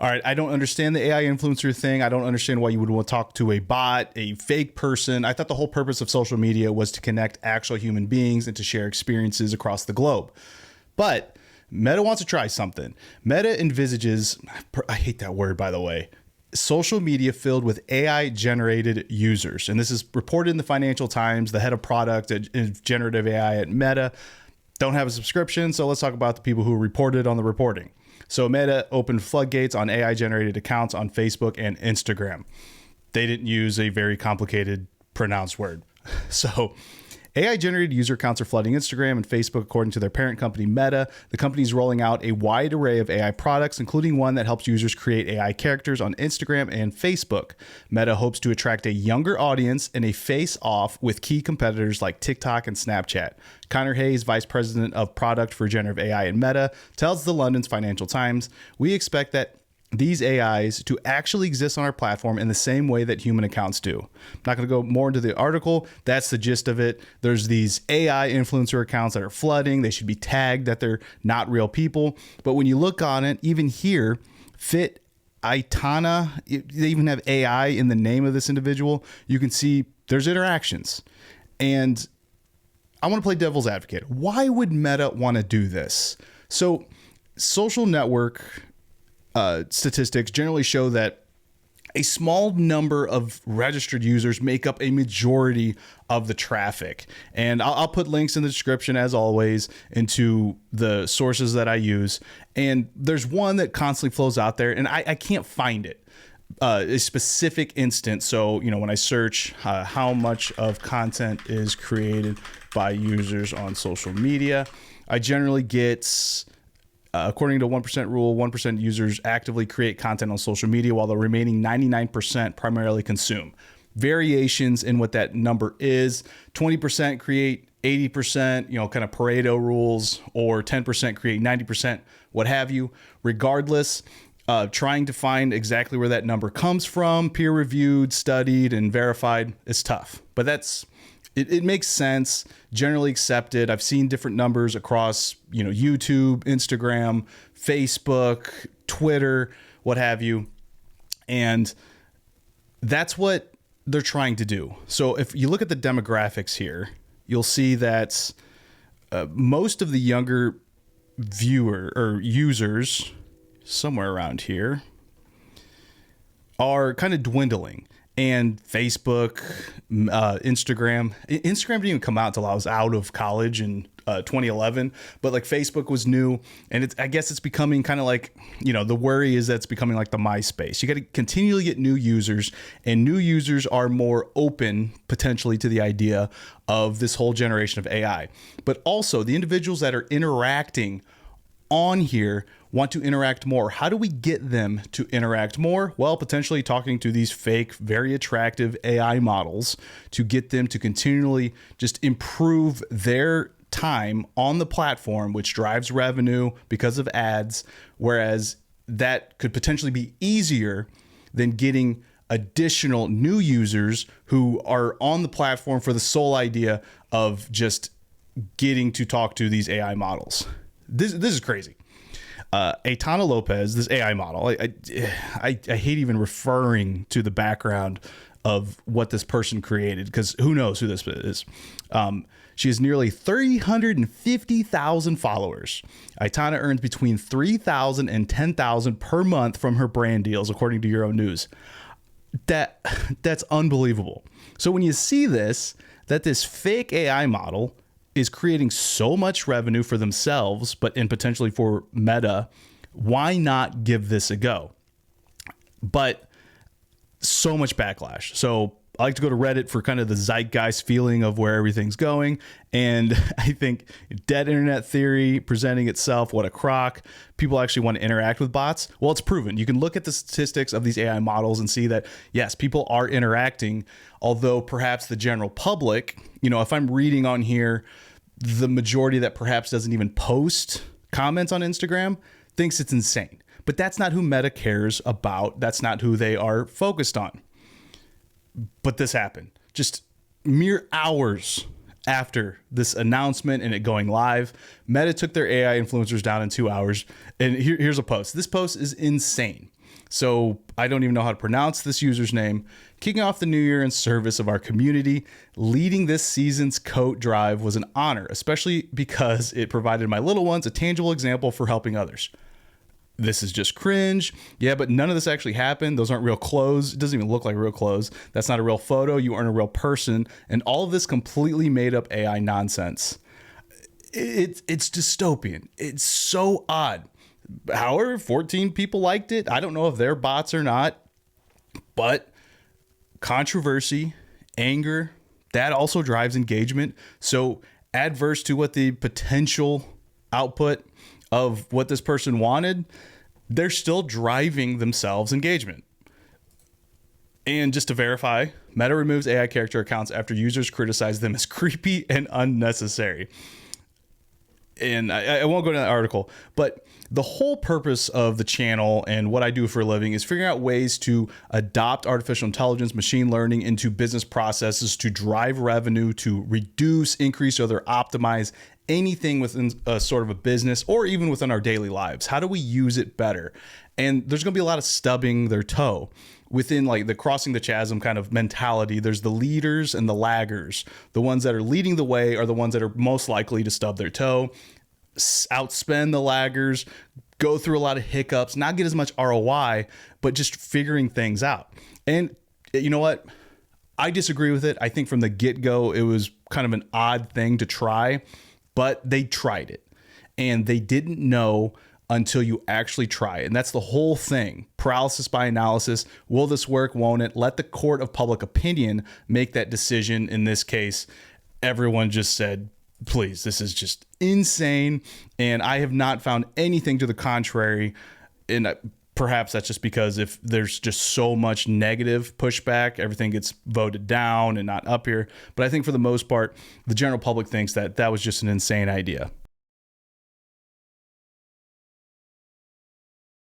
All right, I don't understand the AI influencer thing. I don't understand why you would want to talk to a bot, a fake person. I thought the whole purpose of social media was to connect actual human beings and to share experiences across the globe. But Meta wants to try something. Meta envisages, I hate that word, by the way, social media filled with AI generated users. And this is reported in the Financial Times. The head of product at generative AI at Meta don't have a subscription. So let's talk about the people who reported on the reporting. So Meta opened floodgates on AI generated accounts on Facebook and Instagram. They didn't use a very complicated pronounced word. So AI generated user accounts are flooding Instagram and Facebook, according to their parent company, Meta. The company is rolling out a wide array of AI products, including one that helps users create AI characters on Instagram and Facebook. Meta hopes to attract a younger audience and a face-off with key competitors like TikTok and Snapchat. Connor Hayes, vice president of product for generative AI at Meta, tells the London's Financial Times, "We expect that these AIs to actually exist on our platform in the same way that human accounts do." I'm not going to go more into the article. That's the gist of it. There's these AI influencer accounts that are flooding. They should be tagged that they're not real people. But when you look on it, even here, Fit Aitana, they even have AI in the name of this individual. You can see there's interactions. And I want to play devil's advocate. Why would Meta want to do this? So social network statistics generally show that a small number of registered users make up a majority of the traffic. And I'll put links in the description, as always, into the sources that I use. And there's one that constantly flows out there, and I can't find it. A specific instance. So, when I search how much of content is created by users on social media, I generally get... according to 1% rule, 1% users actively create content on social media, while the remaining 99% primarily consume. Variations in what that number is: 20% create 80%, kind of Pareto rules, or 10% create 90%, what have you. Regardless, trying to find exactly where that number comes from, peer-reviewed, studied, and verified, is tough. But it makes sense, generally accepted. I've seen different numbers across, YouTube, Instagram, Facebook, Twitter, what have you. And that's what they're trying to do. So if you look at the demographics here, you'll see that most of the younger viewer or users, somewhere around here, are kind of dwindling. And Facebook, Instagram didn't even come out until I was out of college in 2011, but like Facebook was new, and I guess it's becoming kind of like, the worry is that it's becoming like the MySpace. You got to continually get new users, and new users are more open potentially to the idea of this whole generation of AI. But also the individuals that are interacting on here want to interact more. How do we get them to interact more? Well, potentially talking to these fake, very attractive AI models to get them to continually just improve their time on the platform, which drives revenue because of ads, whereas that could potentially be easier than getting additional new users who are on the platform for the sole idea of just getting to talk to these AI models. This is crazy. Aitana Lopez, this AI model, I hate even referring to the background of what this person created, because who knows who this is. She has nearly 350,000 followers. Aitana earns between $3,000 and $10,000 per month from her brand deals, according to Euronews. That's unbelievable. So when you see this, that this fake AI model is creating so much revenue for themselves, and potentially for Meta, why not give this a go? But so much backlash. So I like to go to Reddit for kind of the zeitgeist feeling of where everything's going. And I think dead internet theory presenting itself, what a crock. People actually want to interact with bots. Well, it's proven. You can look at the statistics of these AI models and see that, yes, people are interacting, although perhaps the general public, if I'm reading on here, the majority that perhaps doesn't even post comments on Instagram thinks it's insane. But that's not who Meta cares about. That's not who they are focused on. But this happened just mere hours after this announcement and it going live. Meta took their AI influencers down in 2 hours. And here's a post. This post is insane. So I don't even know how to pronounce this user's name. Kicking off the new year in service of our community, leading this season's coat drive was an honor, especially because it provided my little ones a tangible example for helping others. This is just cringe. Yeah, but none of this actually happened. Those aren't real clothes. It doesn't even look like real clothes. That's not a real photo. You aren't a real person. And all of this completely made up AI nonsense. It's dystopian. It's so odd. However, 14 people liked it. I don't know if they're bots or not, but controversy, anger, that also drives engagement. So adverse to what the potential output of what this person wanted, they're still driving themselves engagement. And just to verify, Meta removes AI character accounts after users criticize them as creepy and unnecessary. And I won't go to that article, but the whole purpose of the channel and what I do for a living is figuring out ways to adopt artificial intelligence, machine learning into business processes to drive revenue, to reduce, increase, or optimize anything within a sort of a business or even within our daily lives. How do we use it better? And there's going to be a lot of stubbing their toe. Within like the crossing the chasm kind of mentality, there's the leaders and the laggers. The ones that are leading the way are the ones that are most likely to stub their toe, outspend the laggers, go through a lot of hiccups, not get as much ROI, but just figuring things out. And you know what? I disagree with it. I think from the get-go, it was kind of an odd thing to try, but they tried it and they didn't know until you actually try it. And that's the whole thing. Paralysis by analysis. Will this work? Won't it? Let the court of public opinion make that decision. In this case, everyone just said, please, this is just insane. And I have not found anything to the contrary. And perhaps that's just because if there's just so much negative pushback, everything gets voted down and not up here. But I think for the most part, the general public thinks that that was just an insane idea.